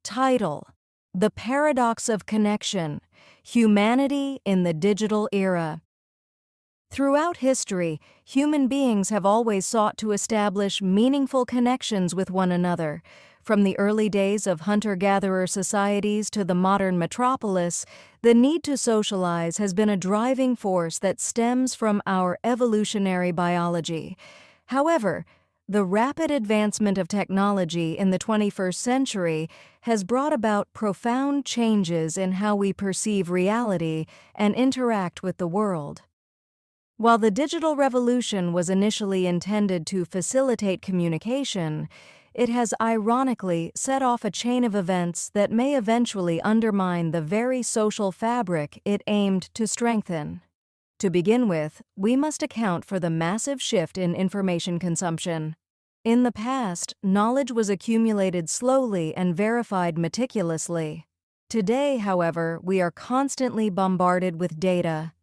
Title: The Paradox of Connection: Humanity in the Digital Era. Throughout history, human beings have always sought to establish meaningful connections with one another. From the early days of hunter-gatherer societies to the modern metropolis, the need to socialize has been a driving force that stems from our evolutionary biology. However, the rapid advancement of technology in the 21st century has brought about profound changes in how we perceive reality and interact with the world. While the digital revolution was initially intended to facilitate communication, it has ironically set off a chain of events that may eventually undermine the very social fabric it aimed to strengthen. To begin with, we must account for the massive shift in information consumption. In the past, knowledge was accumulated slowly and verified meticulously. Today, however, we are constantly bombarded with data.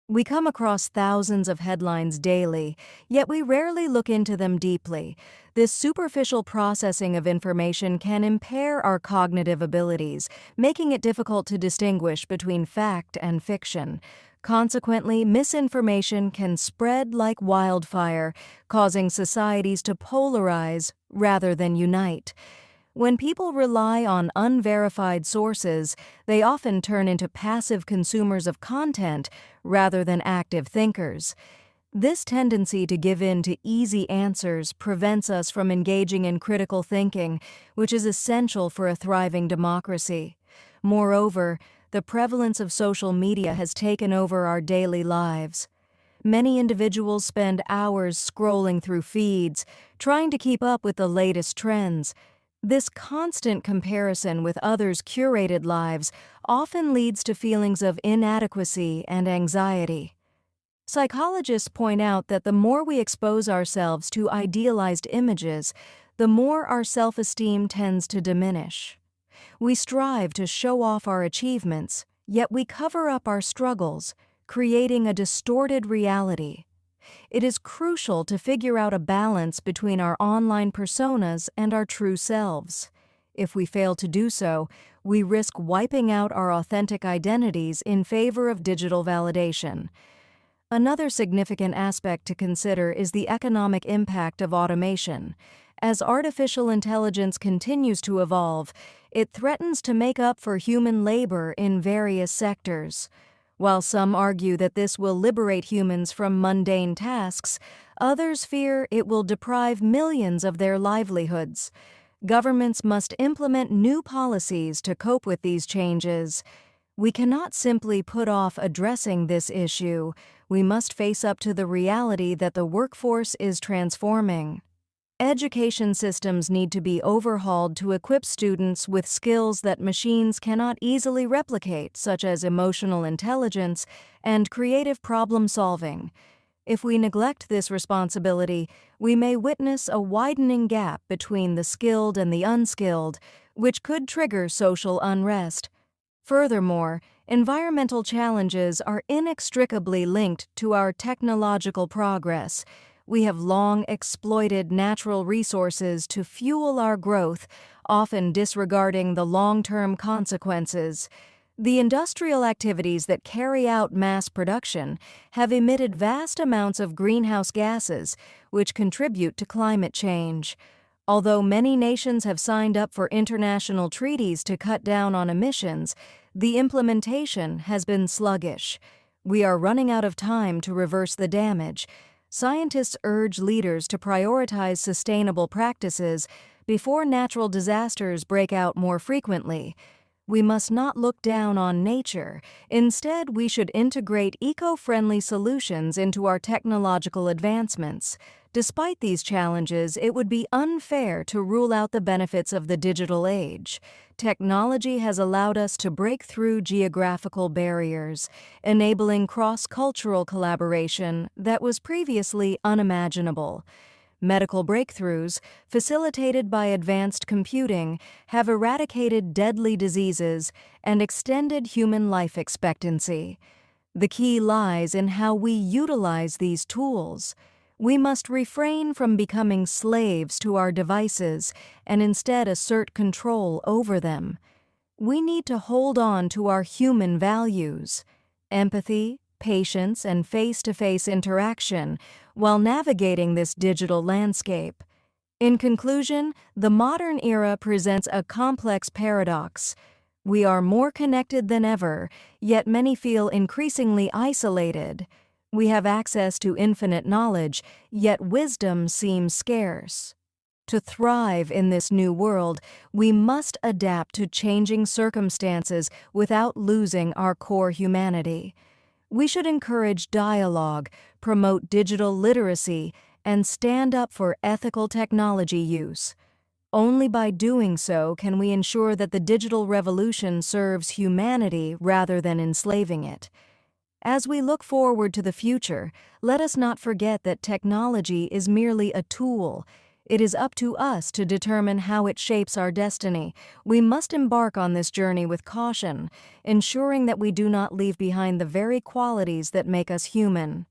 We come across thousands of headlines daily, yet we rarely look into them deeply. This superficial processing of information can impair our cognitive abilities, making it difficult to distinguish between fact and fiction. Consequently, misinformation can spread like wildfire, causing societies to polarize rather than unite. When people rely on unverified sources, they often turn into passive consumers of content rather than active thinkers. This tendency to give in to easy answers prevents us from engaging in critical thinking, which is essential for a thriving democracy. Moreover, the prevalence of social media has taken over our daily lives. Many individuals spend hours scrolling through feeds, trying to keep up with the latest trends. This constant comparison with others' curated lives often leads to feelings of inadequacy and anxiety. Psychologists point out that the more we expose ourselves to idealized images, the more our self-esteem tends to diminish. We strive to show off our achievements, yet we cover up our struggles, creating a distorted reality. It is crucial to figure out a balance between our online personas and our true selves. If we fail to do so, we risk wiping out our authentic identities in favor of digital validation. Another significant aspect to consider is the economic impact of automation. As artificial intelligence continues to evolve, it threatens to make up for human labor in various sectors. While some argue that this will liberate humans from mundane tasks, others fear it will deprive millions of their livelihoods. Governments must implement new policies to cope with these changes. We cannot simply put off addressing this issue. We must face up to the reality that the workforce is transforming. Education systems need to be overhauled to equip students with skills that machines cannot easily replicate, such as emotional intelligence and creative problem-solving. If we neglect this responsibility, we may witness a widening gap between the skilled and the unskilled, which could trigger social unrest. Furthermore, environmental challenges are inextricably linked to our technological progress. We have long exploited natural resources to fuel our growth, often disregarding the long-term consequences. The industrial activities that carry out mass production have emitted vast amounts of greenhouse gases, which contribute to climate change. Although many nations have signed up for international treaties to cut down on emissions, the implementation has been sluggish. We are running out of time to reverse the damage. Scientists urge leaders to prioritize sustainable practices before natural disasters break out more frequently. We must not look down on nature. Instead, we should integrate eco-friendly solutions into our technological advancements. Despite these challenges, it would be unfair to rule out the benefits of the digital age. Technology has allowed us to break through geographical barriers, enabling cross-cultural collaboration that was previously unimaginable. Medical breakthroughs, facilitated by advanced computing, have eradicated deadly diseases and extended human life expectancy. The key lies in how we utilize these tools. We must refrain from becoming slaves to our devices and instead assert control over them. We need to hold on to our human values, empathy, patience, and face-to-face interaction while navigating this digital landscape. In conclusion, the modern era presents a complex paradox. We are more connected than ever, yet many feel increasingly isolated. We have access to infinite knowledge, yet wisdom seems scarce. To thrive in this new world, we must adapt to changing circumstances without losing our core humanity. We should encourage dialogue, promote digital literacy, and stand up for ethical technology use. Only by doing so can we ensure that the digital revolution serves humanity rather than enslaving it. As we look forward to the future, let us not forget that technology is merely a tool. It is up to us to determine how it shapes our destiny. We must embark on this journey with caution, ensuring that we do not leave behind the very qualities that make us human.